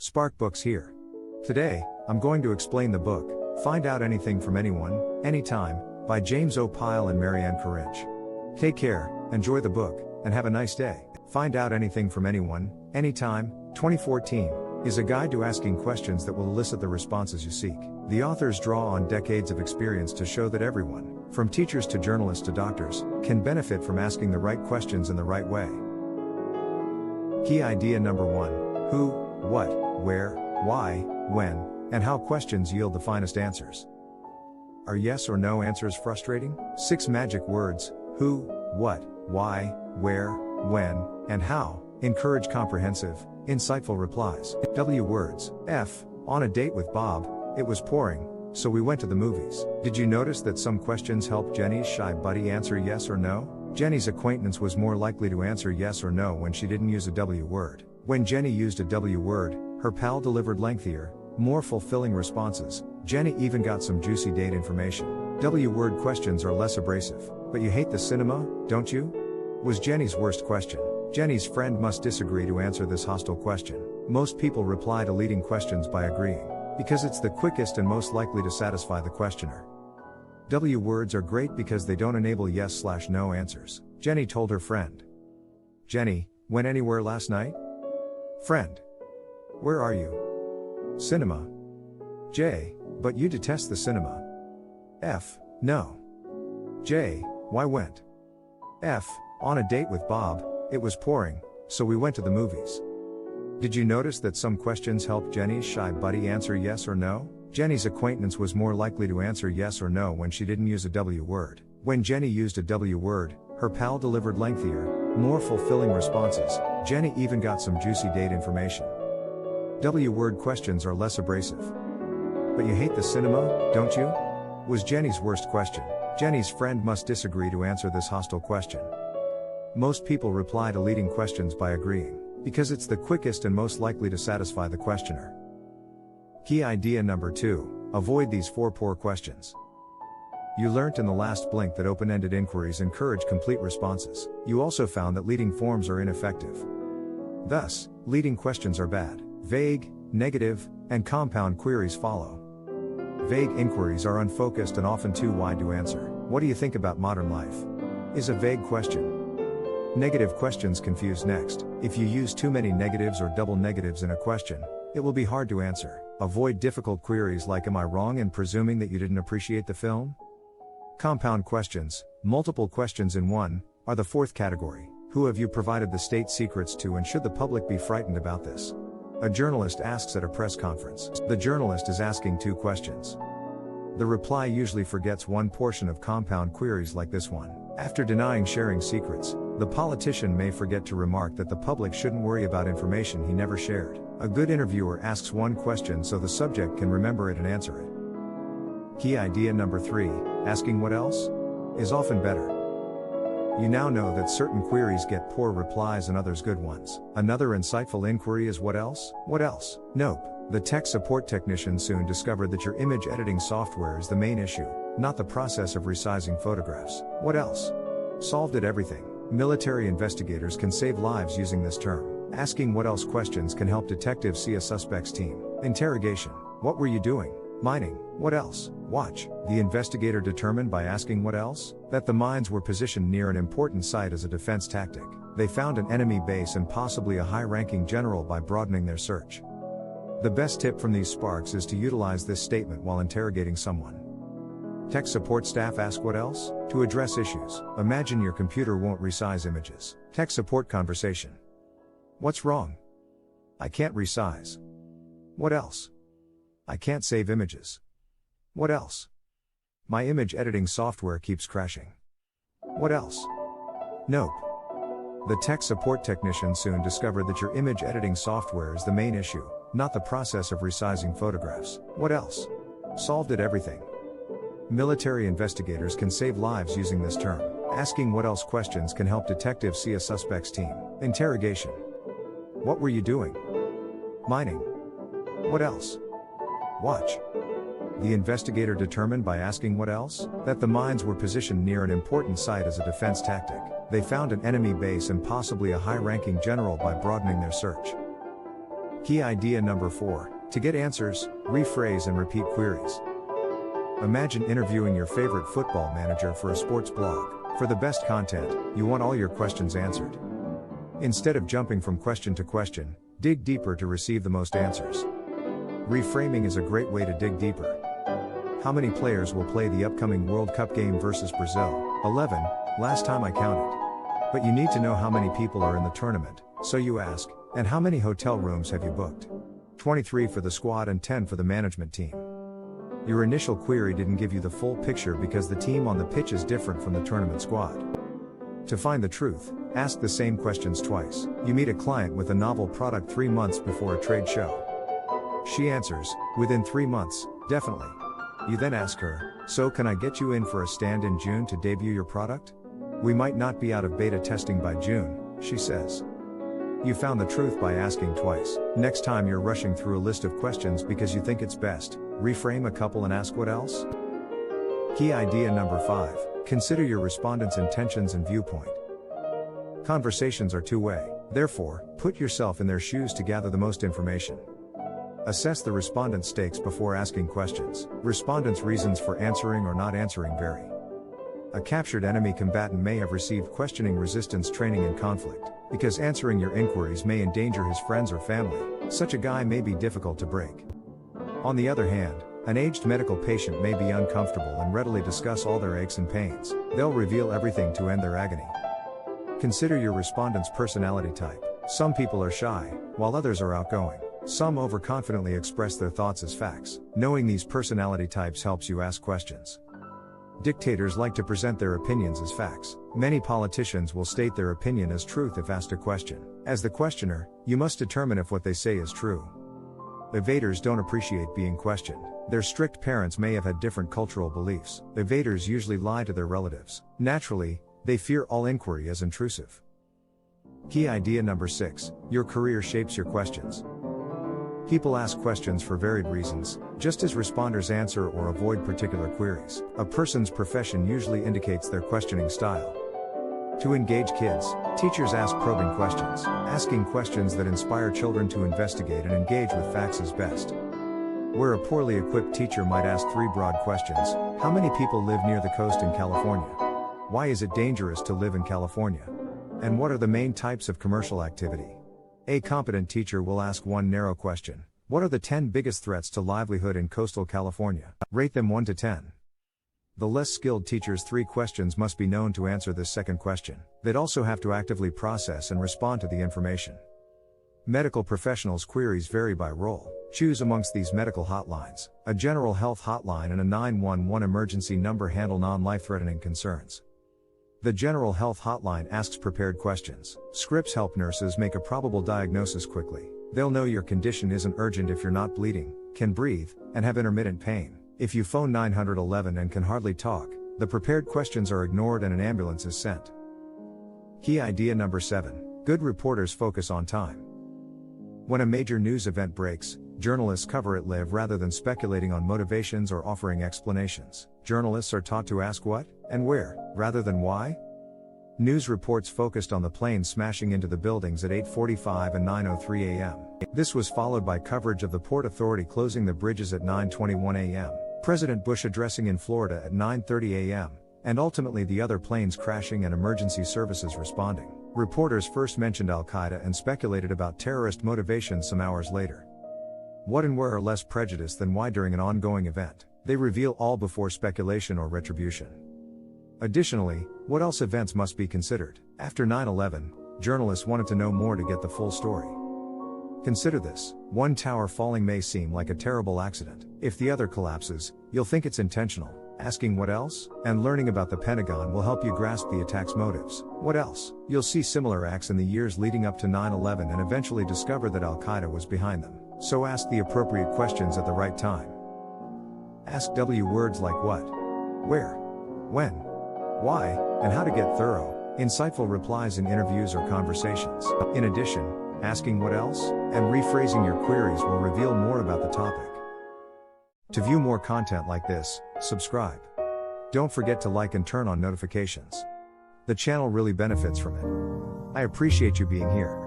Spark Books here. Today, I'm going to explain the book, Find Out Anything from Anyone, Anytime, by James O. Pyle and Maryann Karinch. Take care, enjoy the book, and have a nice day. Find Out Anything from Anyone, Anytime, 2014, is a guide to asking questions that will elicit the responses you seek. The authors draw on decades of experience to show that everyone, from teachers to journalists to doctors, can benefit from asking the right questions in the right way. Key idea number 1. Who, what, where, why, when, and how questions yield the finest answers. Are yes or no answers frustrating? 6 magic words: who, what, why, where, when, and how, encourage comprehensive, insightful replies. W words: F, on a date with Bob, it was pouring, so we went to the movies. Did you notice that some questions helped Jenny's shy buddy answer yes or no? Jenny's acquaintance was more likely to answer yes or no when she didn't use a W word. When Jenny used a W word, her pal delivered lengthier, more fulfilling responses. Jenny even got some juicy date information. W word questions are less abrasive. But you hate the cinema, don't you? Was Jenny's worst question. Jenny's friend must disagree to answer this hostile question. Most people reply to leading questions by agreeing, because it's the quickest and most likely to satisfy the questioner. W words are great because they don't enable yes/no answers. Jenny told her friend. Jenny, went anywhere last night? Friend. Where are you? Cinema. J, but you detest the cinema. F, no. J, why went? F, on a date with Bob, it was pouring, so we went to the movies. Did you notice that some questions helped Jenny's shy buddy answer yes or no? Jenny's acquaintance was more likely to answer yes or no when she didn't use a W word. When Jenny used a W word, her pal delivered lengthier, more fulfilling responses. Jenny even got some juicy date information. W word questions are less abrasive. But you hate the cinema, don't you? Was Jenny's worst question. Jenny's friend must disagree to answer this hostile question. Most people reply to leading questions by agreeing, because it's the quickest and most likely to satisfy the questioner. Key idea number 2, avoid these 4 poor questions. You learnt in the last blink that open-ended inquiries encourage complete responses. You also found that leading forms are ineffective. Thus, leading questions are bad. Vague, negative, and compound queries follow. Vague inquiries are unfocused and often too wide to answer. What do you think about modern life? Is a vague question. Negative questions confuse next. If you use too many negatives or double negatives in a question, it will be hard to answer. Avoid difficult queries like am I wrong in presuming that you didn't appreciate the film? Compound questions, multiple questions in one, are the 4th category. Who have you provided the state secrets to and should the public be frightened about this? A journalist asks at a press conference. The journalist is asking 2 questions. The reply usually forgets one portion of compound queries like this one. After denying sharing secrets, the politician may forget to remark that the public shouldn't worry about information he never shared. A good interviewer asks one question so the subject can remember it and answer it. Key idea number 3, asking what else? Is often better. You now know that certain queries get poor replies and others good ones. Another insightful inquiry is what else? What else? Nope. The tech support technician soon discovered that your image editing software is the main issue, not the process of resizing photographs. What else? Solved it everything. Military investigators can save lives using this term. Asking what else questions can help detectives see a suspect's team. Interrogation. What were you doing? Mining. What else? Watch. The investigator determined by asking what else? That the mines were positioned near an important site as a defense tactic. They found an enemy base and possibly a high-ranking general by broadening their search. The best tip from these sparks is to utilize this statement while interrogating someone. Tech support staff ask what else? To address issues. Imagine your computer won't resize images. Tech support conversation. What's wrong? I can't resize. What else? I can't save images. What else? My image editing software keeps crashing. What else? Nope. The tech support technician soon discovered that your image editing software is the main issue, not the process of resizing photographs. What else? Solved it everything. Military investigators can save lives using this term. Asking what else questions can help detectives see a suspect's team. Interrogation. What were you doing? Mining. What else? Watch. The investigator determined by asking what else? That the mines were positioned near an important site as a defense tactic. They found an enemy base and possibly a high-ranking general by broadening their search. Key idea number 4. To get answers, rephrase and repeat queries. Imagine interviewing your favorite football manager for a sports blog. For the best content, you want all your questions answered. Instead of jumping from question to question, dig deeper to receive the most answers. Reframing is a great way to dig deeper. How many players will play the upcoming World Cup game versus Brazil? 11, last time I counted. But you need to know how many people are in the tournament, so you ask, and how many hotel rooms have you booked? 23 for the squad and 10 for the management team. Your initial query didn't give you the full picture because the team on the pitch is different from the tournament squad. To find the truth, ask the same questions twice. You meet a client with a novel product 3 months before a trade show. She answers, within 3 months, definitely. You then ask her, so can I get you in for a stand in June to debut your product? We might not be out of beta testing by June, she says. You found the truth by asking twice. Next time you're rushing through a list of questions because you think it's best, reframe a couple and ask what else? Key idea number 5. Consider your respondent's intentions and viewpoint. Conversations are two-way, therefore, put yourself in their shoes to gather the most information. Assess the respondent's stakes before asking questions. Respondents' reasons for answering or not answering vary. A captured enemy combatant may have received questioning resistance training in conflict, because answering your inquiries may endanger his friends or family. Such a guy may be difficult to break. On the other hand, an aged medical patient may be uncomfortable and readily discuss all their aches and pains. They'll reveal everything to end their agony. Consider your respondent's personality type. Some people are shy, while others are outgoing. Some overconfidently express their thoughts as facts. Knowing these personality types helps you ask questions. Dictators like to present their opinions as facts. Many politicians will state their opinion as truth if asked a question. As the questioner, you must determine if what they say is true. Evaders don't appreciate being questioned. Their strict parents may have had different cultural beliefs. Evaders usually lie to their relatives. Naturally, they fear all inquiry as intrusive. Key idea number 6. Your career shapes your questions. People ask questions for varied reasons, just as responders answer or avoid particular queries. A person's profession usually indicates their questioning style. To engage kids, teachers ask probing questions. Asking questions that inspire children to investigate and engage with facts is best. Where a poorly equipped teacher might ask 3 broad questions: how many people live near the coast in California? Why is it dangerous to live in California? And what are the main types of commercial activity? A competent teacher will ask one narrow question: what are the 10 biggest threats to livelihood in coastal California? Rate them 1 to 10. The less skilled teacher's 3 questions must be known to answer this second question. They'd also have to actively process and respond to the information. Medical professionals' queries vary by role. Choose amongst these medical hotlines. A general health hotline and a 911 emergency number handle non-life-threatening concerns. The general health hotline asks prepared questions. Scripts help nurses make a probable diagnosis quickly. They'll know your condition isn't urgent if you're not bleeding, can breathe, and have intermittent pain. If you phone 911 and can hardly talk, the prepared questions are ignored and an ambulance is sent. Key idea number 7. Good reporters focus on time. When a major news event breaks, journalists cover it live rather than speculating on motivations or offering explanations. Journalists are taught to ask what and where, rather than why. News reports focused on the planes smashing into the buildings at 8:45 and 9:03 a.m. This was followed by coverage of the Port Authority closing the bridges at 9:21 a.m., President Bush addressing in Florida at 9:30 a.m., and ultimately the other planes crashing and emergency services responding. Reporters first mentioned Al-Qaeda and speculated about terrorist motivations some hours later. What and where are less prejudiced than why during an ongoing event. They reveal all before speculation or retribution. Additionally, what else events must be considered? After 9/11, journalists wanted to know more to get the full story. Consider this: one tower falling may seem like a terrible accident. If the other collapses, you'll think it's intentional. Asking what else? And learning about the Pentagon will help you grasp the attack's motives. What else? You'll see similar acts in the years leading up to 9/11 and eventually discover that Al-Qaeda was behind them. So ask the appropriate questions at the right time. Ask words like what, where, when, why, and how to get thorough, insightful replies in interviews or conversations. In addition, asking what else, and rephrasing your queries will reveal more about the topic. To view more content like this, subscribe. Don't forget to like and turn on notifications. The channel really benefits from it. I appreciate you being here.